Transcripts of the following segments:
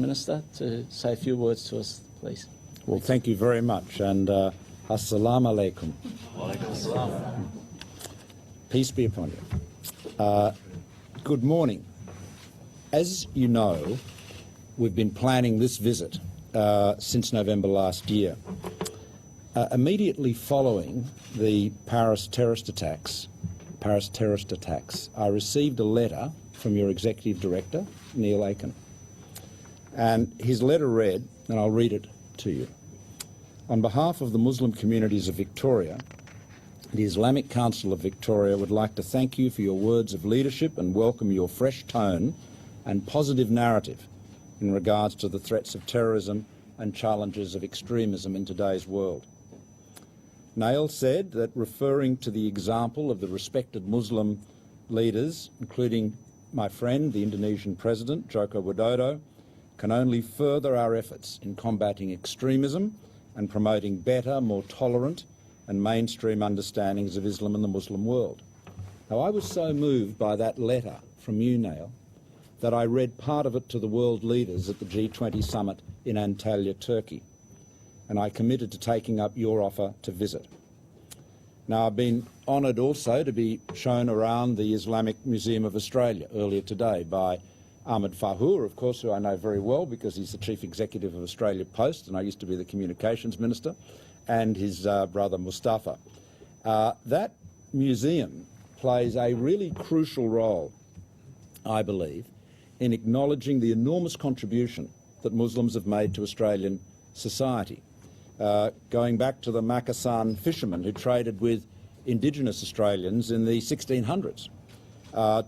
Minister, to say a few words to us, please. Well, thank you very much, and assalamu alaikum. Peace be upon you. Good morning. As you know, we've been planning this visit since November last year. Immediately following the Paris terrorist attacks, I received a letter from your Executive Director, Neil Aiken. And his letter read, and I'll read it to you. On behalf of the Muslim communities of Victoria, the Islamic Council of Victoria would like to thank you for your words of leadership and welcome your fresh tone and positive narrative in regards to the threats of terrorism and challenges of extremism in today's world. Neil said that, referring to the example of the respected Muslim leaders, including my friend, the Indonesian President, Joko Widodo, can only further our efforts in combating extremism and promoting better, more tolerant and mainstream understandings of Islam and the Muslim world. Now, I was so moved by that letter from you, Neil, that I read part of it to the world leaders at the G20 summit in Antalya, Turkey, and I committed to taking up your offer to visit. Now, I've been honoured also to be shown around the Islamic Museum of Australia earlier today by Ahmed Fahour, of course, who I know very well because he's the Chief Executive of Australia Post and I used to be the Communications Minister, and his brother Mustafa. That museum plays a really crucial role, I believe, in acknowledging the enormous contribution that Muslims have made to Australian society. Going back to the Makassan fishermen who traded with Indigenous Australians in the 1600s,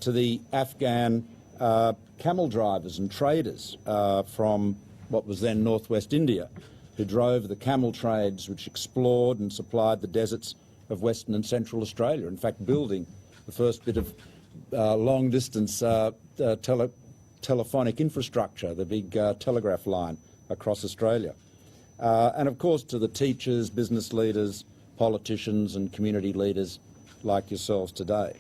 to the Afghan camel drivers and traders from what was then northwest India, who drove the camel trades which explored and supplied the deserts of Western and Central Australia, in fact building the first bit of long-distance telephonic infrastructure, the big telegraph line across Australia. And of course to the teachers, business leaders, politicians and community leaders like yourselves today.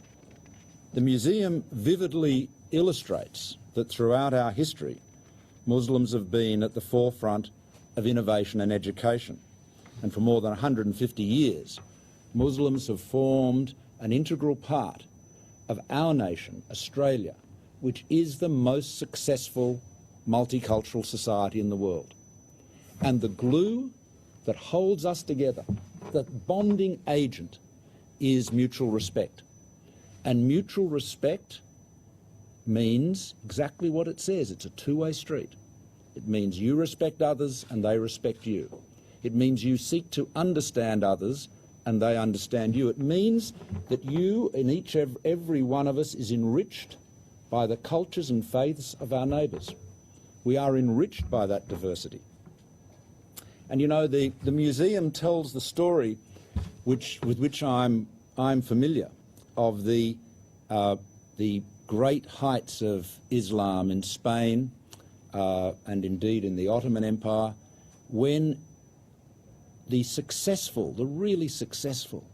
The museum vividly illustrates that throughout our history, Muslims have been at the forefront of innovation and education. And for more than 150 years, Muslims have formed an integral part of our nation, Australia, which is the most successful multicultural society in the world. And the glue that holds us together, the bonding agent, is mutual respect. And mutual respect means exactly what it says. It's a two-way street. It means you respect others and they respect you. It means you seek to understand others and they understand you. It means that you, in every one of us, is enriched by the cultures and faiths of our neighbours. We are enriched by that diversity. And you know, the museum tells the story with which I'm familiar of the great heights of Islam in Spain and indeed in the Ottoman Empire, when the really successful,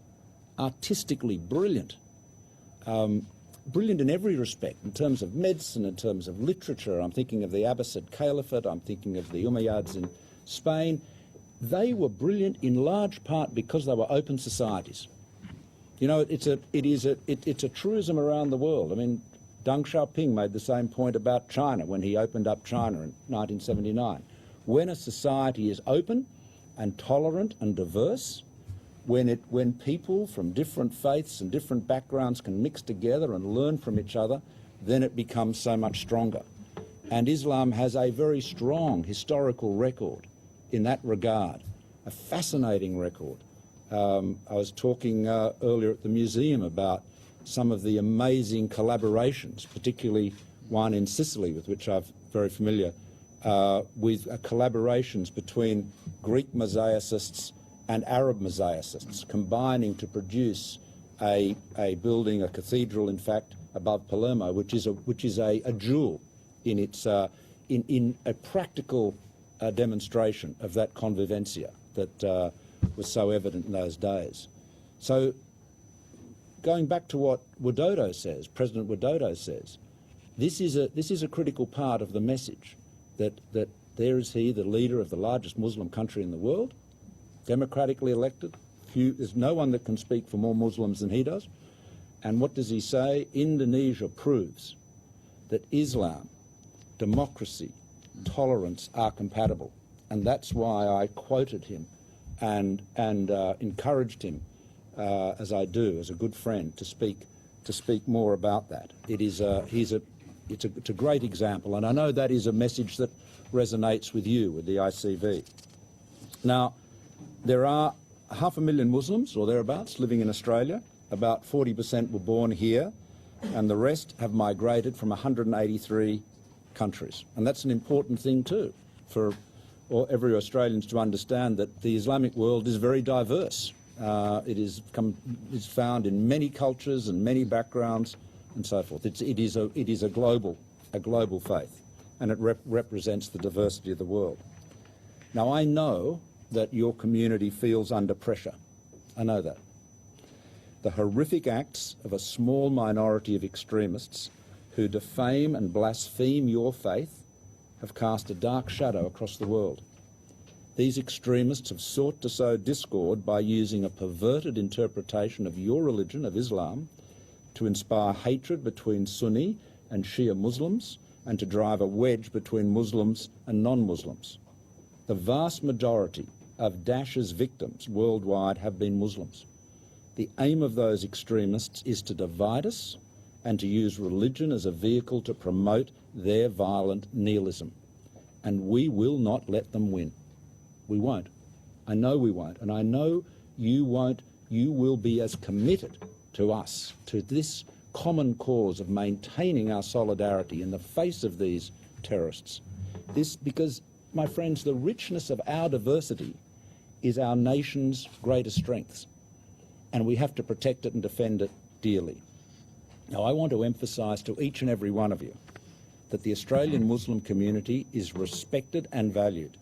artistically brilliant, brilliant in every respect, in terms of medicine, in terms of literature, I'm thinking of the Abbasid Caliphate, I'm thinking of the Umayyads in Spain, they were brilliant in large part because they were open societies. You know, it's a truism around the world. I mean, Deng Xiaoping made the same point about China when he opened up China in 1979. When a society is open and tolerant and diverse, when people from different faiths and different backgrounds can mix together and learn from each other, then it becomes so much stronger. And Islam has a very strong historical record in that regard, a fascinating record. I was talking earlier at the museum about some of the amazing collaborations, particularly one in Sicily with which I'm very familiar, with collaborations between Greek mosaicists and Arab mosaicists, combining to produce a building, a cathedral, in fact, above Palermo, which is a jewel in its in a practical demonstration of that convivencia that was so evident in those days. So, going back to what Widodo says, President Widodo says, this is a critical part of the message that there is he, the leader of the largest Muslim country in the world, democratically elected. There's no one that can speak for more Muslims than he does. And what does he say? Indonesia proves that Islam, democracy, tolerance are compatible. And that's why I quoted him and encouraged him, as I do, as a good friend, to speak more about that. It's a great example, and I know that is a message that resonates with you, with the ICV. Now, there are 500,000 Muslims, or thereabouts, living in Australia. About 40% were born here, and the rest have migrated from 183 countries. And that's an important thing too, for every Australian to understand that the Islamic world is very diverse. It is found in many cultures and many backgrounds and so forth. It is a global faith, and it represents the diversity of the world. Now, I know that your community feels under pressure. I know that. The horrific acts of a small minority of extremists who defame and blaspheme your faith have cast a dark shadow across the world. These extremists have sought to sow discord by using a perverted interpretation of your religion, of Islam, to inspire hatred between Sunni and Shia Muslims and to drive a wedge between Muslims and non-Muslims. The vast majority of Daesh's victims worldwide have been Muslims. The aim of those extremists is to divide us and to use religion as a vehicle to promote their violent nihilism. And we will not let them win. We won't. I know we won't. And I know you won't. You will be as committed to us, to this common cause of maintaining our solidarity in the face of these terrorists. Because, my friends, the richness of our diversity is our nation's greatest strengths, and we have to protect it and defend it dearly. Now, I want to emphasise to each and every one of you that the Australian Muslim community is respected and valued,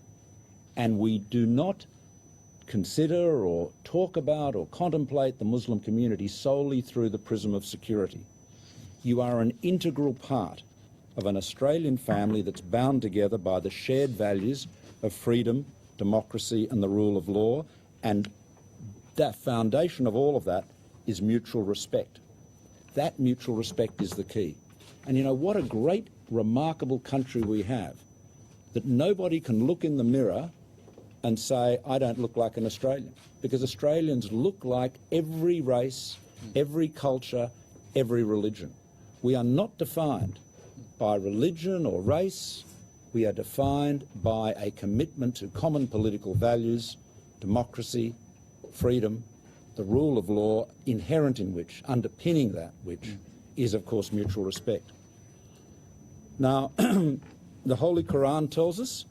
and we do not consider or talk about or contemplate the Muslim community solely through the prism of security. You are an integral part of an Australian family that's bound together by the shared values of freedom, democracy and the rule of law, and the foundation of all of that is mutual respect. That mutual respect is the key. And you know, what a great, remarkable country we have, that nobody can look in the mirror and say, I don't look like an Australian, because Australians look like every race, every culture, every religion. We are not defined by religion or race. We are defined by a commitment to common political values, democracy, freedom, the rule of law, inherent in which, underpinning that which, is of course mutual respect. Now, the Holy Quran tells us,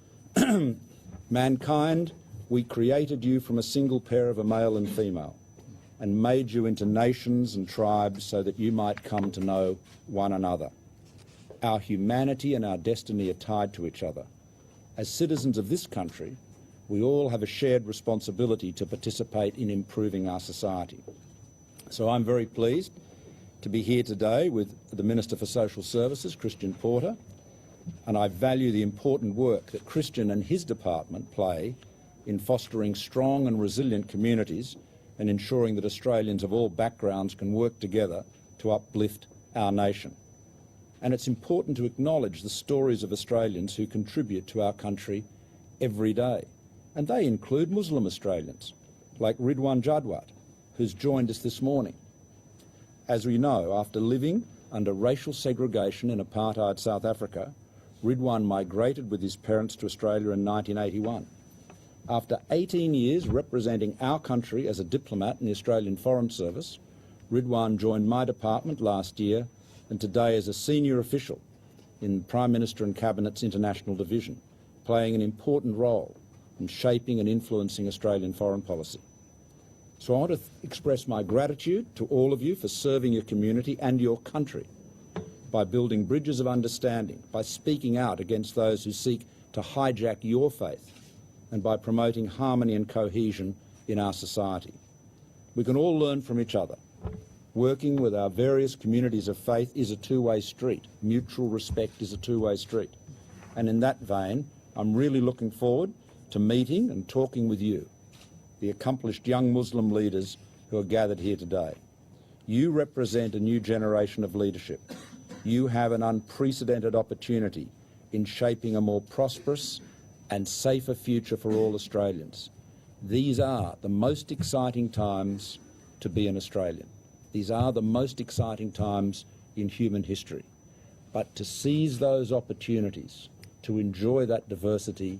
mankind, we created you from a single pair of a male and female and made you into nations and tribes so that you might come to know one another. Our humanity and our destiny are tied to each other. As citizens of this country, we all have a shared responsibility to participate in improving our society. So I'm very pleased to be here today with the Minister for Social Services, Christian Porter, and I value the important work that Christian and his department play in fostering strong and resilient communities and ensuring that Australians of all backgrounds can work together to uplift our nation. And it's important to acknowledge the stories of Australians who contribute to our country every day. And they include Muslim Australians, like Ridwan Jadwat, who's joined us this morning. As we know, after living under racial segregation in apartheid South Africa, Ridwan migrated with his parents to Australia in 1981. After 18 years representing our country as a diplomat in the Australian Foreign Service, Ridwan joined my department last year and today is a senior official in Prime Minister and Cabinet's International Division, playing an important role in shaping and influencing Australian foreign policy. So I want to express my gratitude to all of you for serving your community and your country by building bridges of understanding, by speaking out against those who seek to hijack your faith, and by promoting harmony and cohesion in our society. We can all learn from each other. Working with our various communities of faith is a two-way street. Mutual respect is a two-way street. And in that vein, I'm really looking forward to meeting and talking with you, the accomplished young Muslim leaders who are gathered here today. You represent a new generation of leadership. You have an unprecedented opportunity in shaping a more prosperous and safer future for all Australians. These are the most exciting times to be an Australian. These are the most exciting times in human history. But to seize those opportunities, to enjoy that diversity,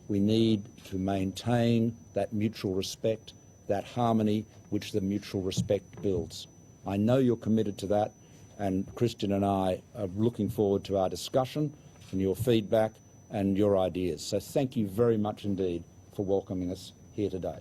we need to maintain that mutual respect, that harmony which the mutual respect builds. I know you're committed to that, and Christian and I are looking forward to our discussion and your feedback and your ideas. So thank you very much indeed for welcoming us here today.